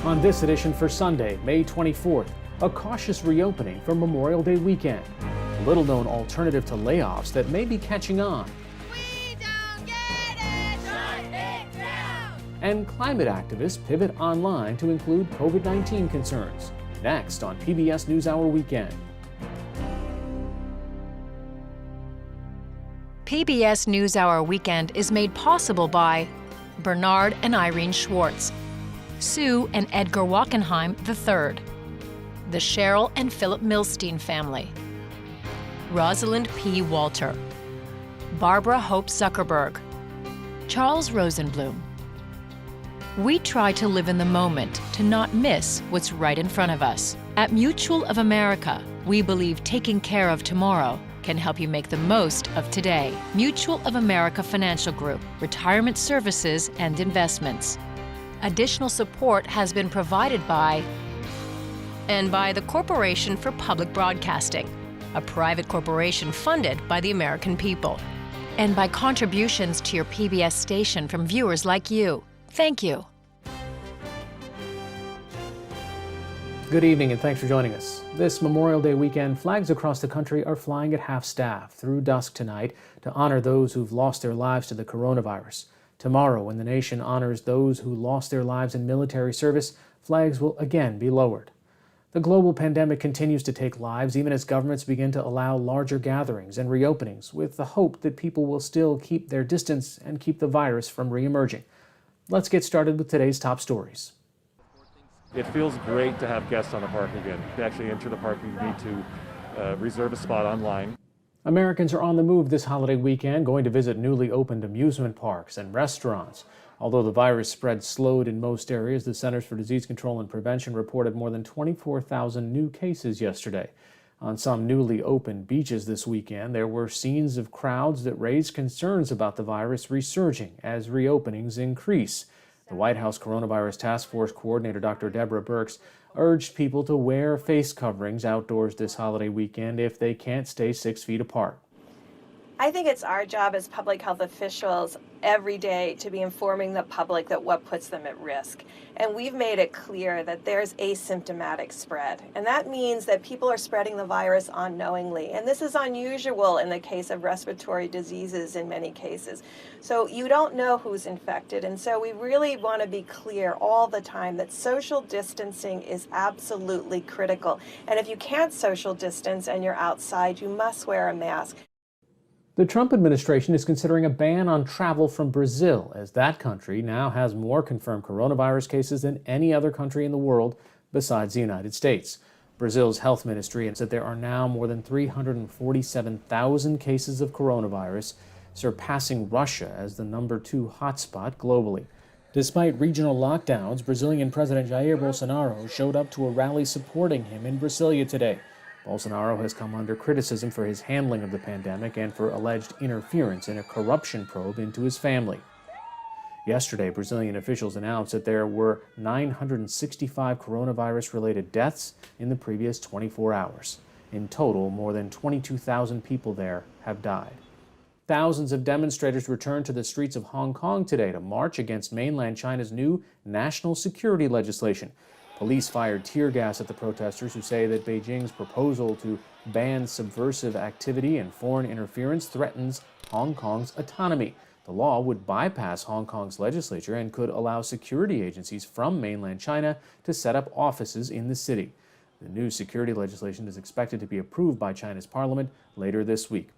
On this edition for Sunday, May 24th, a cautious reopening for Memorial Day weekend. A little-known alternative to layoffs that may be catching on. We don't get it! Shut it down! And climate activists pivot online to include COVID-19 concerns. Next on PBS NewsHour Weekend. PBS NewsHour Weekend is made possible by Bernard and Irene Schwartz, Sue and Edgar Wachenheim III, the Cheryl and Philip Milstein family, Rosalind P. Walter, Barbara Hope Zuckerberg, Charles Rosenblum. We try to live in the moment to not miss what's right in front of us. At Mutual of America, we believe taking care of tomorrow can help you make the most of today. Mutual of America Financial Group, retirement services and investments. Additional support has been provided by the Corporation for Public Broadcasting, a private corporation funded by the American people, and by contributions to your PBS station from viewers like you. Thank you. Good evening and thanks for joining us. This Memorial Day weekend, flags across the country are flying at half-staff through dusk tonight to honor those who've lost their lives to the coronavirus. Tomorrow, when the nation honors those who lost their lives in military service, flags will again be lowered. The global pandemic continues to take lives even as governments begin to allow larger gatherings and reopenings with the hope that people will still keep their distance and keep the virus from re-emerging. Let's get started with today's top stories. It feels great to have guests on the park again. To actually enter the park, you need to reserve a spot online. Americans are on the move this holiday weekend, going to visit newly opened amusement parks and restaurants. Although the virus spread slowed in most areas, the Centers for Disease Control and Prevention reported more than 24,000 new cases yesterday. On some newly opened beaches this weekend, there were scenes of crowds that raised concerns about the virus resurging as reopenings increase. The White House Coronavirus Task Force Coordinator Dr. Deborah Birx urged people to wear face coverings outdoors this holiday weekend if they can't stay 6 feet apart. I think it's our job as public health officials every day to be informing the public that what puts them at risk. And we've made it clear that there's asymptomatic spread. And that means that people are spreading the virus unknowingly. And this is unusual in the case of respiratory diseases in many cases. So you don't know who's infected. And so we really want to be clear all the time that social distancing is absolutely critical. And if you can't social distance and you're outside, you must wear a mask. The Trump administration is considering a ban on travel from Brazil, as that country now has more confirmed coronavirus cases than any other country in the world besides the United States. Brazil's health ministry said there are now more than 347,000 cases of coronavirus, surpassing Russia as the #2 hotspot globally. Despite regional lockdowns, Brazilian President Jair Bolsonaro showed up to a rally supporting him in Brasilia today. Bolsonaro has come under criticism for his handling of the pandemic and for alleged interference in a corruption probe into his family. Yesterday, Brazilian officials announced that there were 965 coronavirus-related deaths in the previous 24 hours. In total, more than 22,000 people there have died. Thousands of demonstrators returned to the streets of Hong Kong today to march against mainland China's new national security legislation. Police fired tear gas at the protesters who say that Beijing's proposal to ban subversive activity and foreign interference threatens Hong Kong's autonomy. The law would bypass Hong Kong's legislature and could allow security agencies from mainland China to set up offices in the city. The new security legislation is expected to be approved by China's parliament later this week.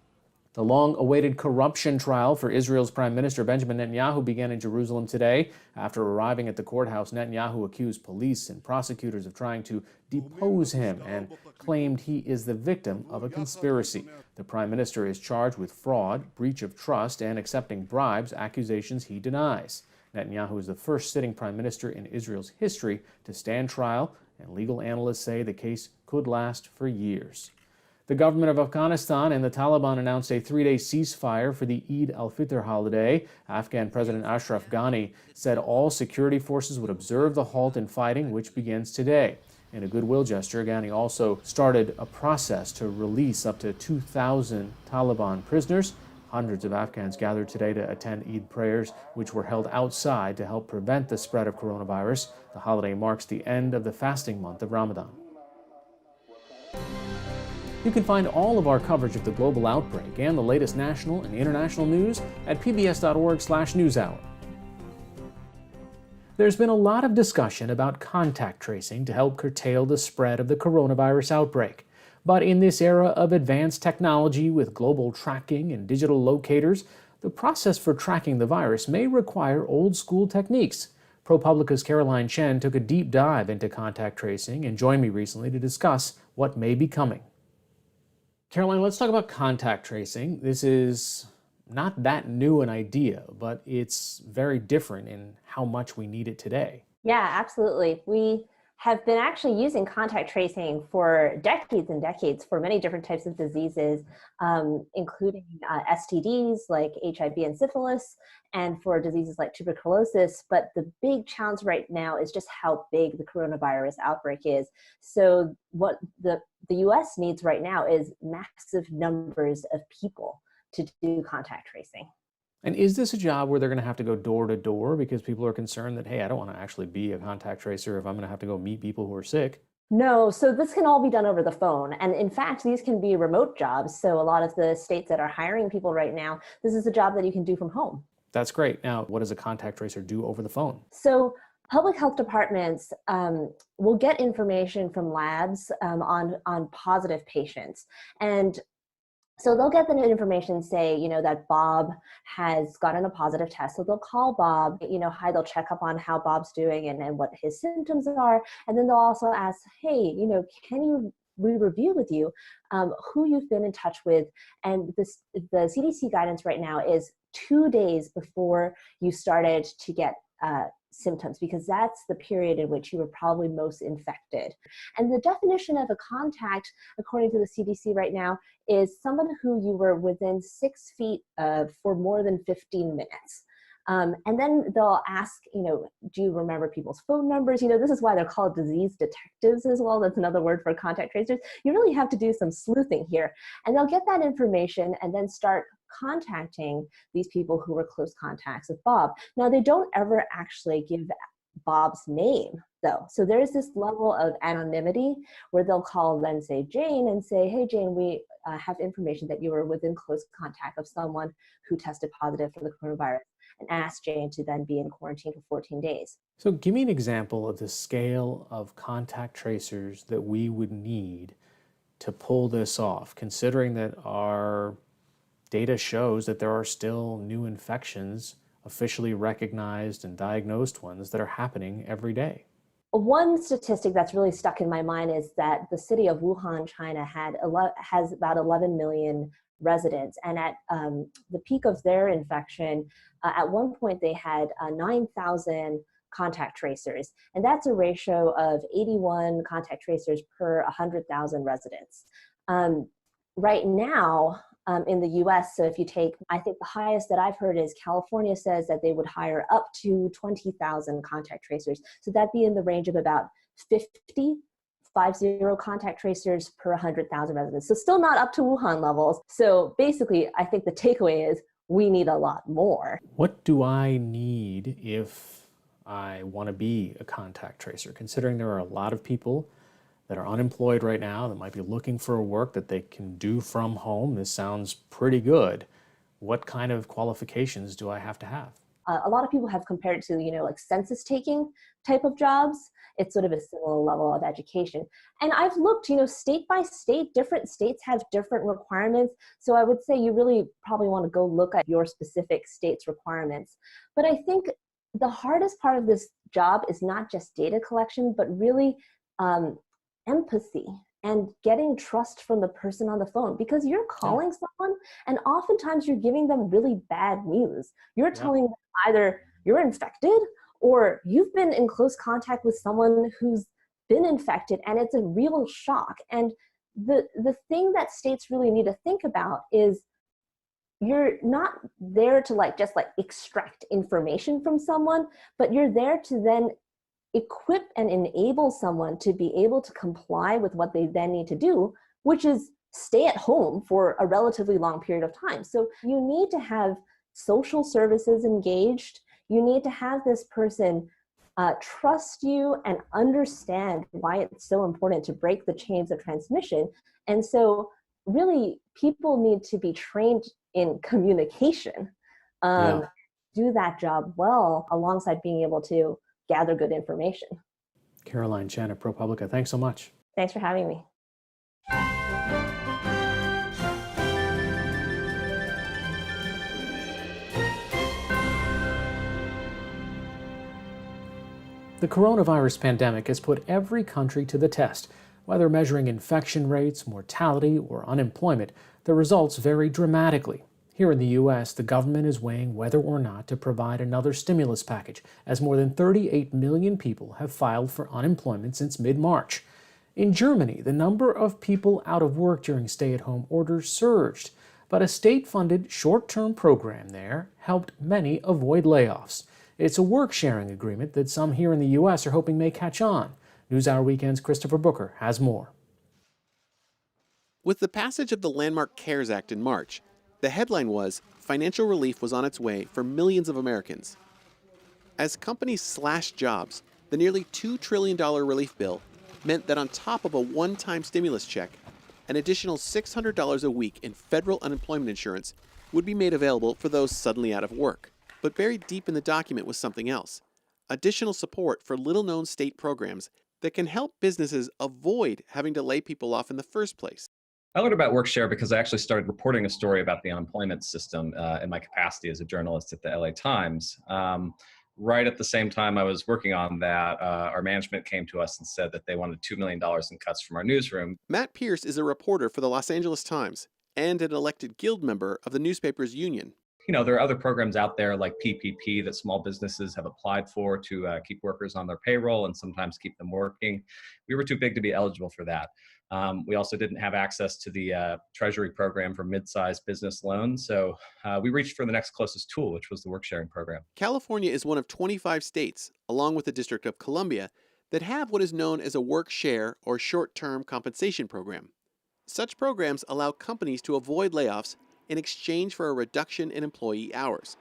The long-awaited corruption trial for Israel's Prime Minister Benjamin Netanyahu began in Jerusalem today. After arriving at the courthouse, Netanyahu accused police and prosecutors of trying to depose him and claimed he is the victim of a conspiracy. The Prime Minister is charged with fraud, breach of trust, and accepting bribes, accusations he denies. Netanyahu is the first sitting Prime Minister in Israel's history to stand trial, and legal analysts say the case could last for years. The government of Afghanistan and the Taliban announced a 3-day ceasefire for the Eid al-Fitr holiday. Afghan President Ashraf Ghani said all security forces would observe the halt in fighting, which begins today. In a goodwill gesture, Ghani also started a process to release up to 2,000 Taliban prisoners. Hundreds of Afghans gathered today to attend Eid prayers, which were held outside to help prevent the spread of coronavirus. The holiday marks the end of the fasting month of Ramadan. You can find all of our coverage of the global outbreak and the latest national and international news at pbs.org/newshour. There's been a lot of discussion about contact tracing to help curtail the spread of the coronavirus outbreak. But in this era of advanced technology with global tracking and digital locators, the process for tracking the virus may require old-school techniques. ProPublica's Caroline Chen took a deep dive into contact tracing and joined me recently to discuss what may be coming. Caroline, let's talk about contact tracing. This is not that new an idea, but it's very different in how much we need it today. Yeah, absolutely. We have been actually using contact tracing for decades and decades for many different types of diseases, including STDs like HIV and syphilis, and for diseases like tuberculosis. But the big challenge right now is just how big the coronavirus outbreak is. So what the US needs right now is massive numbers of people to do contact tracing. And is this a job where they're going to have to go door to door because people are concerned that, hey, I don't want to actually be a contact tracer if I'm going to have to go meet people who are sick? No, so this can all be done over the phone. And in fact, these can be remote jobs. So a lot of the states that are hiring people right now, this is a job that you can do from home. That's great. Now, what does a contact tracer do over the phone? So public health departments will get information from labs on positive patients. And so they'll get the information, say, that Bob has gotten a positive test. So they'll call Bob, hi, they'll check up on how Bob's doing and what his symptoms are. And then they'll also ask, hey, can we review with you who you've been in touch with? And the CDC guidance right now is 2 days before you started to get symptoms, because that's the period in which you were probably most infected. And the definition of a contact, according to the CDC right now, is someone who you were within 6 feet of for more than 15 minutes. And then they'll ask, do you remember people's phone numbers? This is why they're called disease detectives as well. That's another word for contact tracers. You really have to do some sleuthing here. And they'll get that information and then start contacting these people who were close contacts with Bob. Now, they don't ever actually give Bob's name, though. So there's this level of anonymity where they'll call then, say, Jane, and say, hey, Jane, we have information that you were within close contact of someone who tested positive for the coronavirus, and ask Jane to then be in quarantine for 14 days. So give me an example of the scale of contact tracers that we would need to pull this off, considering that our data shows that there are still new infections, officially recognized and diagnosed ones, that are happening every day. One statistic that's really stuck in my mind is that the city of Wuhan, China, has about 11 million residents. And at the peak of their infection, at one point they had 9,000 contact tracers. And that's a ratio of 81 contact tracers per 100,000 residents. Right now, in the US, so if you take, I think the highest that I've heard is California says that they would hire up to 20,000 contact tracers. So that'd be in the range of about 50 contact tracers per 100,000 residents. So still not up to Wuhan levels. So basically, I think the takeaway is we need a lot more. What do I need if I want to be a contact tracer, considering there are a lot of people that are unemployed right now that might be looking for work that they can do from home? This sounds pretty good. What kind of qualifications do I have to have? A lot of people have compared it to, like census taking type of jobs. It's sort of a similar level of education. And I've looked, state by state, different states have different requirements. So I would say you really probably want to go look at your specific state's requirements. But I think the hardest part of this job is not just data collection, but really empathy and getting trust from the person on the phone, because you're calling someone and oftentimes you're giving them really bad news. You're telling them either you're infected or you've been in close contact with someone who's been infected, and it's a real shock. And the thing that states really need to think about is you're not there to just extract information from someone, but you're there to then equip and enable someone to be able to comply with what they then need to do, which is stay at home for a relatively long period of time. So you need to have social services engaged. You need to have this person trust you and understand why it's so important to break the chains of transmission. And so really people need to be trained in communication, Yeah. do that job well alongside being able to gather good information. Caroline Chen at ProPublica, thanks so much. Thanks for having me. The coronavirus pandemic has put every country to the test. Whether measuring infection rates, mortality, or unemployment, the results vary dramatically. Here in the U.S., the government is weighing whether or not to provide another stimulus package, as more than 38 million people have filed for unemployment since mid-March. In Germany, the number of people out of work during stay-at-home orders surged, but a state-funded short-term program there helped many avoid layoffs. It's a work-sharing agreement that some here in the U.S. are hoping may catch on. NewsHour Weekend's Christopher Booker has more. With the passage of the landmark CARES Act in March, the headline was financial relief was on its way for millions of Americans. As companies slashed jobs, the nearly $2 trillion relief bill meant that on top of a one-time stimulus check, an additional $600 a week in federal unemployment insurance would be made available for those suddenly out of work. But buried deep in the document was something else: additional support for little-known state programs that can help businesses avoid having to lay people off in the first place. I learned about WorkShare because I actually started reporting a story about the unemployment system in my capacity as a journalist at the LA Times. Right at the same time I was working on that, our management came to us and said that they wanted $2 million in cuts from our newsroom. Matt Pierce is a reporter for the Los Angeles Times and an elected guild member of the newspaper's union. You know, there are other programs out there like PPP that small businesses have applied for to keep workers on their payroll and sometimes keep them working. We were too big to be eligible for that. We also didn't have access to the Treasury program for mid-sized business loans, so we reached for the next closest tool, which was the work-sharing program. California is one of 25 states, along with the District of Columbia, that have what is known as a work-share or short-term compensation program. Such programs allow companies to avoid layoffs in exchange for a reduction in employee hours.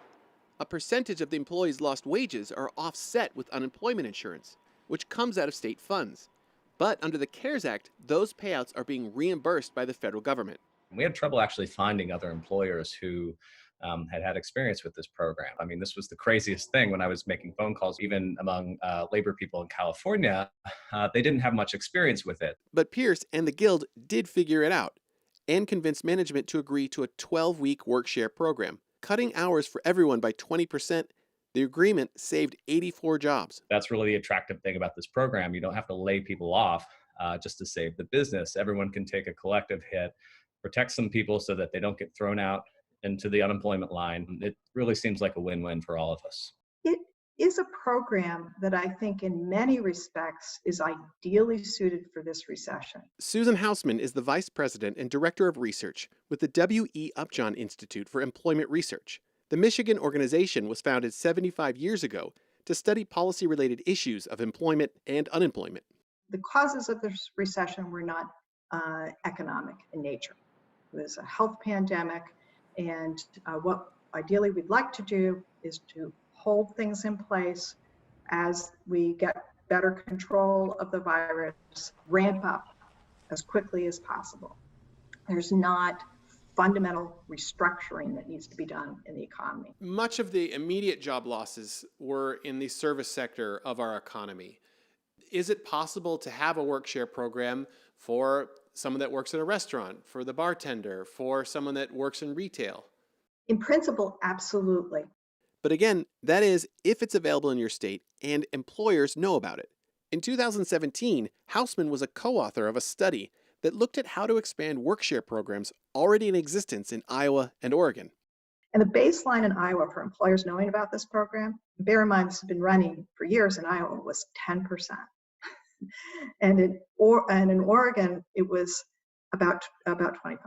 A percentage of the employees' lost wages are offset with unemployment insurance, which comes out of state funds. But under the CARES Act, those payouts are being reimbursed by the federal government. We had trouble actually finding other employers who had experience with this program. I mean, this was the craziest thing when I was making phone calls, even among labor people in California. They didn't have much experience with it. But Pierce and the Guild did figure it out and convinced management to agree to a 12-week work-share program, cutting hours for everyone by 20%. The agreement saved 84 jobs. That's really the attractive thing about this program. You don't have to lay people off just to save the business. Everyone can take a collective hit, protect some people so that they don't get thrown out into the unemployment line. It really seems like a win-win for all of us. It is a program that I think in many respects is ideally suited for this recession. Susan Hausman is the Vice President and Director of Research with the W.E. Upjohn Institute for Employment Research. The Michigan organization was founded 75 years ago to study policy-related issues of employment and unemployment. The causes of this recession were not economic in nature. It was a health pandemic, and what ideally we'd like to do is to hold things in place as we get better control of the virus, ramp up as quickly as possible. There's not fundamental restructuring that needs to be done in the economy. Much of the immediate job losses were in the service sector of our economy. Is it possible to have a work-share program for someone that works at a restaurant, for the bartender, for someone that works in retail? In principle, absolutely. But again, that is if it's available in your state and employers know about it. In 2017, Hausman was a co-author of a study that looked at how to expand work-share programs already in existence in Iowa and Oregon. And the baseline in Iowa for employers knowing about this program, bear in mind this has been running for years in Iowa, was 10%. And in Oregon, it was about 25%.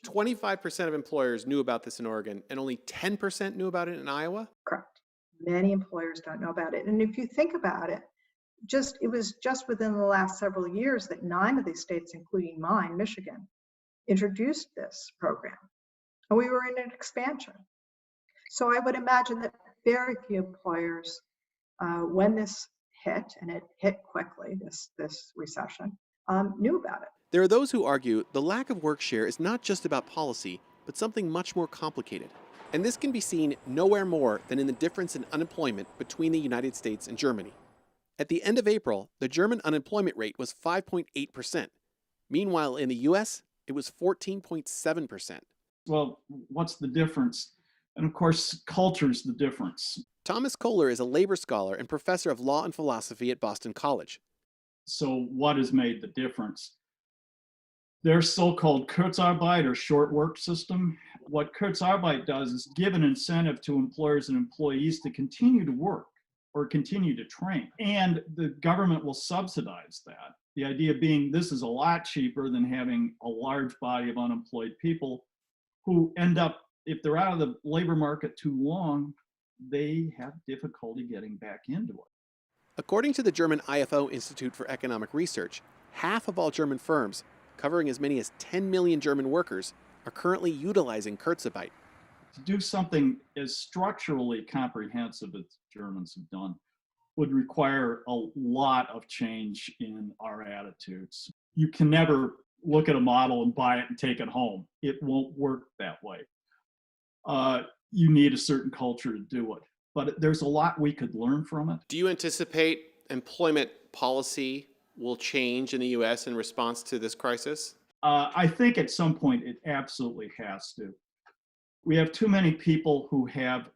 25% of employers knew about this in Oregon, and only 10% knew about it in Iowa? Correct. Many employers don't know about it. And if you think about it, it was just within the last several years that 9 of these states, including mine, Michigan, introduced this program, and we were in an expansion. So I would imagine that very few employers, when this hit, and it hit quickly, this recession, knew about it. There are those who argue the lack of work share is not just about policy, but something much more complicated. And this can be seen nowhere more than in the difference in unemployment between the United States and Germany. At the end of April, the German unemployment rate was 5.8%. Meanwhile, in the US, it was 14.7%. Well, what's the difference? And of course, culture's the difference. Thomas Kohler is a labor scholar and professor of law and philosophy at Boston College. So what has made the difference? Their so-called Kurzarbeit, or short work system. What Kurzarbeit does is give an incentive to employers and employees to continue to work or continue to train. And the government will subsidize that. The idea being this is a lot cheaper than having a large body of unemployed people who end up, if they're out of the labor market too long, they have difficulty getting back into it. According to the German IFO Institute for Economic Research, half of all German firms, covering as many as 10 million German workers, are currently utilizing Kurzarbeit. To do something as structurally comprehensive as Germans have done would require a lot of change in our attitudes. You can never look at a model and buy it and take it home. It won't work that way. You need a certain culture to do it. But there's a lot we could learn from it. Do you anticipate employment policy will change in the U.S. in response to this crisis? I think at some point it absolutely has to. We have too many people who have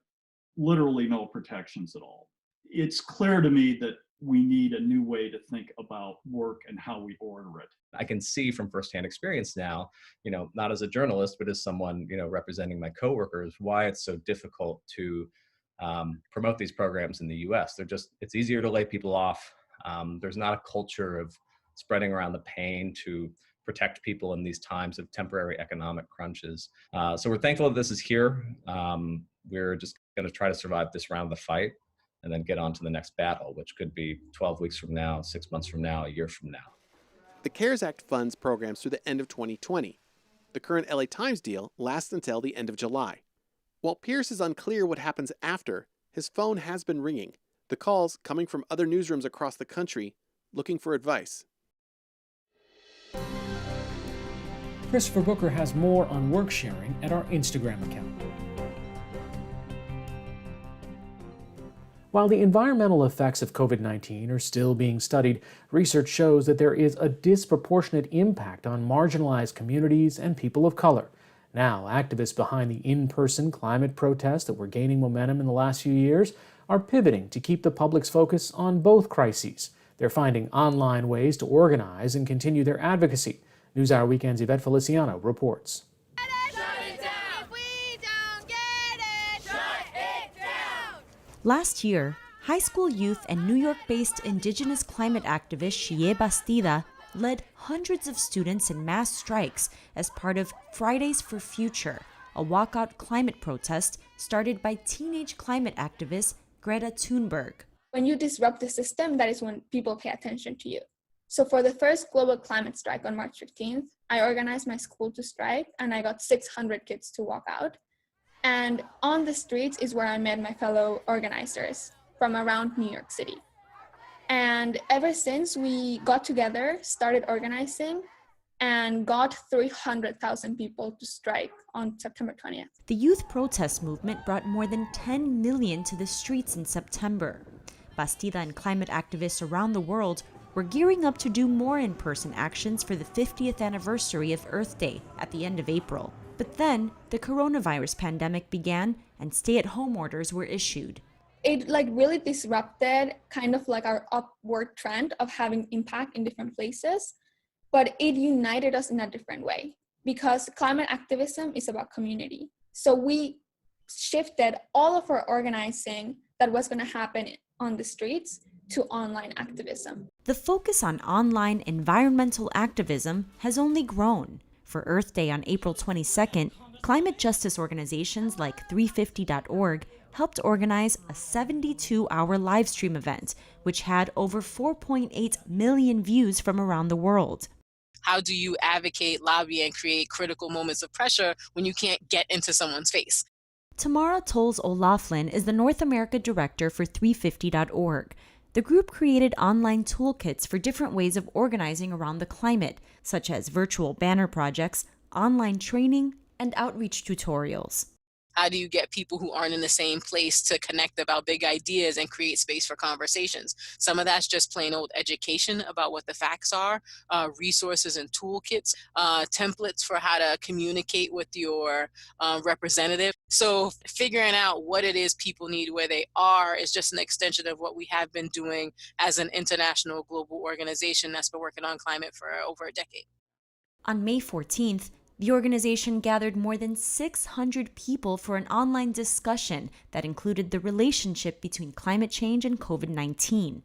literally no protections at all. It's clear to me that we need a new way to think about work and how we order it. I can see from firsthand experience now, not as a journalist, but as someone, representing my coworkers, why it's so difficult to promote these programs in the US. It's easier to lay people off. There's not a culture of spreading around the pain to protect people in these times of temporary economic crunches. So we're thankful that this is here. We're just going to try to survive this round of the fight and then get on to the next battle, which could be 12 weeks from now, 6 months from now, a year from now. The CARES Act funds programs through the end of 2020. The current LA Times deal lasts until the end of July. While Pierce is unclear what happens after, his phone has been ringing, the calls coming from other newsrooms across the country looking for advice. Christopher Booker has more on work sharing at our Instagram account. While the environmental effects of COVID-19 are still being studied, research shows that there is a disproportionate impact on marginalized communities and people of color. Now, activists behind the in-person climate protests that were gaining momentum in the last few years are pivoting to keep the public's focus on both crises. They're finding online ways to organize and continue their advocacy. NewsHour Weekend's Yvette Feliciano reports. Last year, high school youth and New York-based indigenous climate activist Xiye Bastida led hundreds of students in mass strikes as part of Fridays for Future, a walkout climate protest started by teenage climate activist Greta Thunberg. When you disrupt the system, that is when people pay attention to you. So for the first global climate strike on March 15th, I organized my school to strike and I got 600 kids to walk out. And on the streets is where I met my fellow organizers from around New York City. And ever since we got together, started organizing, and got 300,000 people to strike on September 20th. The youth protest movement brought more than 10 million to the streets in September. Bastida and climate activists around the world were gearing up to do more in-person actions for the 50th anniversary of Earth Day at the end of April. But then, the coronavirus pandemic began and stay-at-home orders were issued. It really disrupted kind of like our upward trend of having impact in different places, but it united us in a different way because climate activism is about community. So we shifted all of our organizing that was going to happen on the streets to online activism. The focus on online environmental activism has only grown. For Earth Day on April 22nd, climate justice organizations like 350.org helped organize a 72-hour live stream event, which had over 4.8 million views from around the world. How do you advocate, lobby, and create critical moments of pressure when you can't get into someone's face? Tamara Tolles O'Laughlin is the North America Director for 350.org. The group created online toolkits for different ways of organizing around the climate, such as virtual banner projects, online training, and outreach tutorials. How do you get people who aren't in the same place to connect about big ideas and create space for conversations? Some of that's just plain old education about what the facts are, resources and toolkits, templates for how to communicate with your representative. So figuring out what it is people need where they are is just an extension of what we have been doing as an international global organization that's been working on climate for over a decade. On May 14th, the organization gathered more than 600 people for an online discussion that included the relationship between climate change and COVID-19.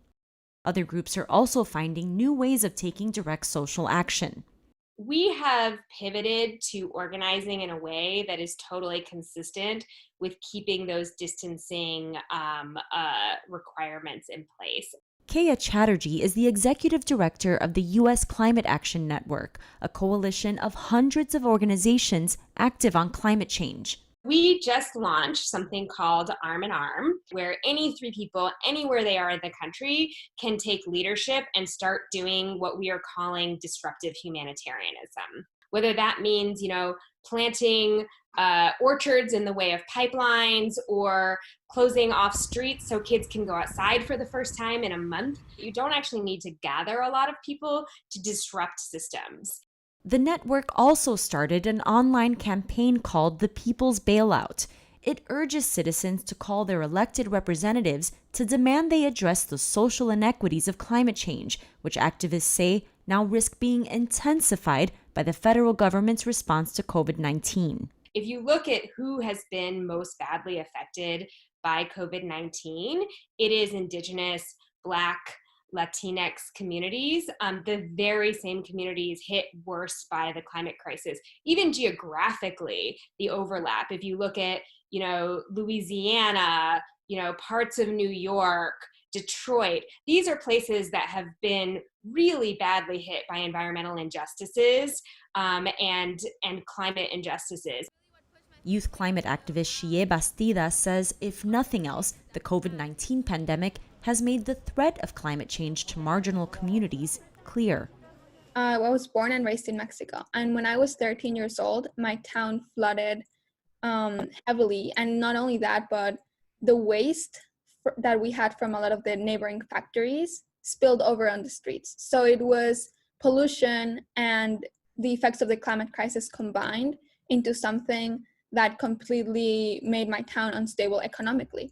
Other groups are also finding new ways of taking direct social action. We have pivoted to organizing in a way that is totally consistent with keeping those distancing requirements in place. Kaya Chatterjee is the executive director of the U.S. Climate Action Network, a coalition of hundreds of organizations active on climate change. We just launched something called Arm in Arm, where any 3 people, anywhere they are in the country, can take leadership and start doing what we are calling disruptive humanitarianism. Whether that means, planting orchards in the way of pipelines or closing off streets so kids can go outside for the first time in a month. You don't actually need to gather a lot of people to disrupt systems. The network also started an online campaign called The People's Bailout. It urges citizens to call their elected representatives to demand they address the social inequities of climate change, which activists say now risk being intensified by the federal government's response to COVID-19. If you look at who has been most badly affected by COVID-19, it is Indigenous, Black, Latinx communities, the very same communities hit worst by the climate crisis. Even geographically, the overlap, if you look at, Louisiana, parts of New York, Detroit, these are places that have been really badly hit by environmental injustices and climate injustices. Youth climate activist Shie Bastida says, if nothing else, the COVID-19 pandemic has made the threat of climate change to marginal communities clear. I was born and raised in Mexico, and when I was 13 years old, my town flooded heavily, and not only that, but the waste that we had from a lot of the neighboring factories spilled over on the streets. So it was pollution and the effects of the climate crisis combined into something that completely made my town unstable economically.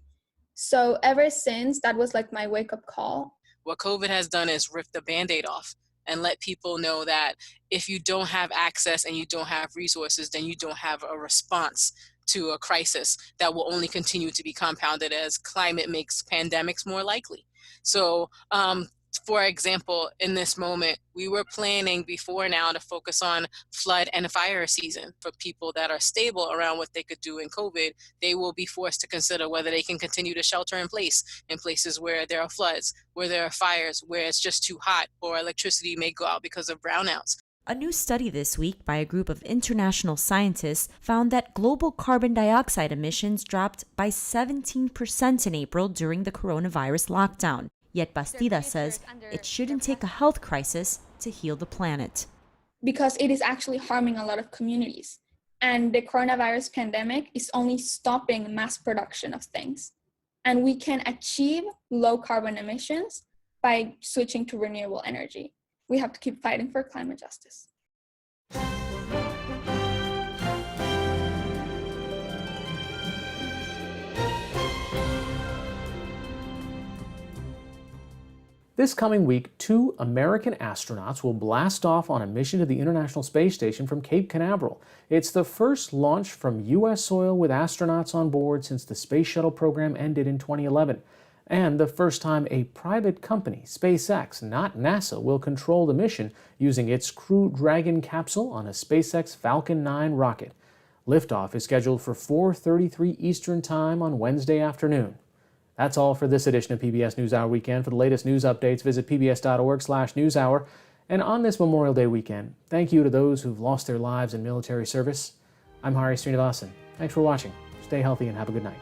So ever since, that was like my wake-up call. What COVID has done is rip the Band-Aid off and let people know that if you don't have access and you don't have resources, then you don't have a response to a crisis that will only continue to be compounded as climate makes pandemics more likely. So, for example, in this moment, we were planning before now to focus on flood and fire season. For people that are stable around what they could do in COVID, they will be forced to consider whether they can continue to shelter in places where there are floods, where there are fires, where it's just too hot, or electricity may go out because of brownouts. A new study this week by a group of international scientists found that global carbon dioxide emissions dropped by 17% in April during the coronavirus lockdown. Yet Bastida says it shouldn't take a health crisis to heal the planet. Because it is actually harming a lot of communities. And the coronavirus pandemic is only stopping mass production of things. And we can achieve low carbon emissions by switching to renewable energy. We have to keep fighting for climate justice. This coming week, 2 American astronauts will blast off on a mission to the International Space Station from Cape Canaveral. It's the first launch from U.S. soil with astronauts on board since the Space Shuttle program ended in 2011. And the first time a private company, SpaceX, not NASA, will control the mission using its Crew Dragon capsule on a SpaceX Falcon 9 rocket. Liftoff is scheduled for 4:33 Eastern Time on Wednesday afternoon. That's all for this edition of PBS NewsHour Weekend. For the latest news updates, visit pbs.org/newshour. And on this Memorial Day weekend, thank you to those who've lost their lives in military service. I'm Hari Srinivasan. Thanks for watching. Stay healthy and have a good night.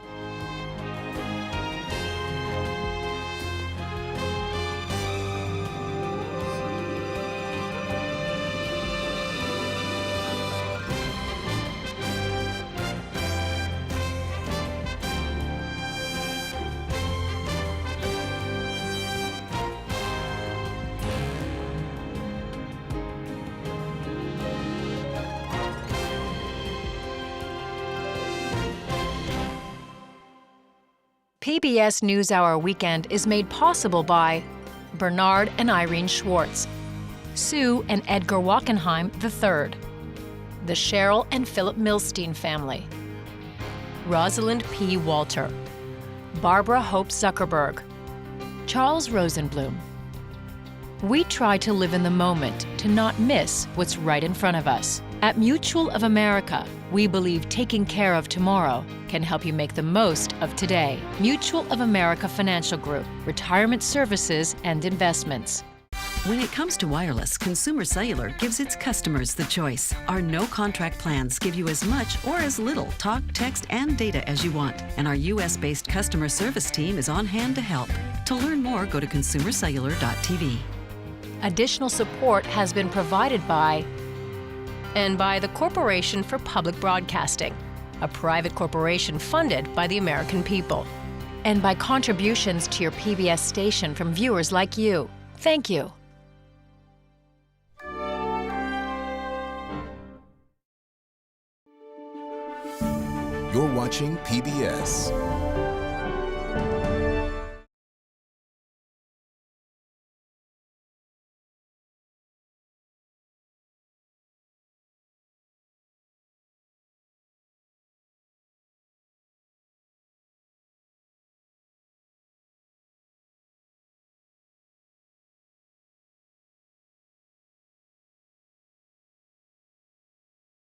PBS NewsHour Weekend is made possible by Bernard and Irene Schwartz, Sue and Edgar Wachenheim III, the Cheryl and Philip Milstein family, Rosalind P. Walter, Barbara Hope Zuckerberg, Charles Rosenblum. We try to live in the moment to not miss what's right in front of us. At Mutual of America, we believe taking care of tomorrow can help you make the most of today. Mutual of America Financial Group, retirement services and investments. When it comes to wireless, Consumer Cellular gives its customers the choice. Our no-contract plans give you as much or as little talk, text, and data as you want. And our U.S.-based customer service team is on hand to help. To learn more, go to consumercellular.tv. Additional support has been provided by the Corporation for Public Broadcasting, a private corporation funded by the American people, and by contributions to your PBS station from viewers like you. Thank you. You're watching PBS.